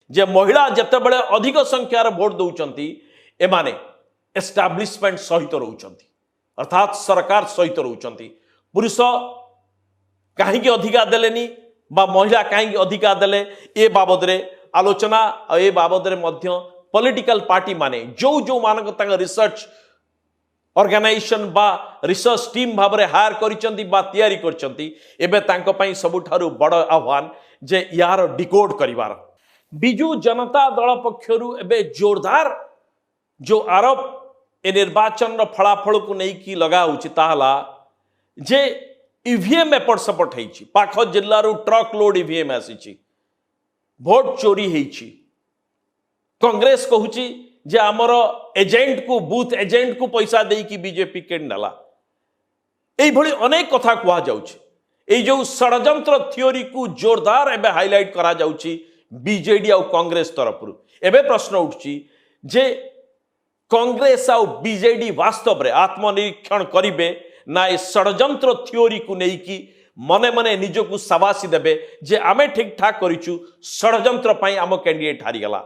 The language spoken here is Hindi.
जे महिला जितेबले अधिक संख्यार भोट दौरान एमाने एस्टाब्लिशमेंट सहित रोचंती अर्थात सरकार सहित रोचंती पुरुष कहीं अधिका देलेनी बा महिला कहीं अधिका देले ए बाबद रे आलोचना ए बाबद रे मध्य पॉलिटिकल पार्टी माने जो जो मानक तांग रिसर्च ऑर्गेनाइजेशन बा रिसर्च टीम भाव में हायर करिसंती बा तैयारी करिसंती एबे तांको पई सबुठारु बड़ आह्वान जे यार डिकोड करिवार बिजू जनता दल पक्षरु एबे जोरदार जो आरोप ए निर्वाचन फलाफल को नहीं लगा ताहला जे ईवीएम एपट सेपट होइछि पाख जिल्लारू ट्रक लोड ईवीएम आसी भोट चोरी होइछि कांग्रेस कहूछि जे आमर एजेंट को बूथ एजेंट को पैसा देकी बीजेपी के नेला एई भली अनेक कथा कहा जाउछि ए जो षडयंत्र थ्योरी को जोरदार एबे हाईलाइट करा जाउछि बीजेडी और कांग्रेस तरफ एबे प्रश्न उठछि जे कांग्रेस और बीजेडी वास्तव में आत्मनिरीक्षण करिवे ना ए षडयंत्र थ्योरी को नेकी मने मने निजको शाबाशी देबे जे आमे ठीक ठाक करिछु षडयंत्र पई आम कैंडिडेट हारी गला।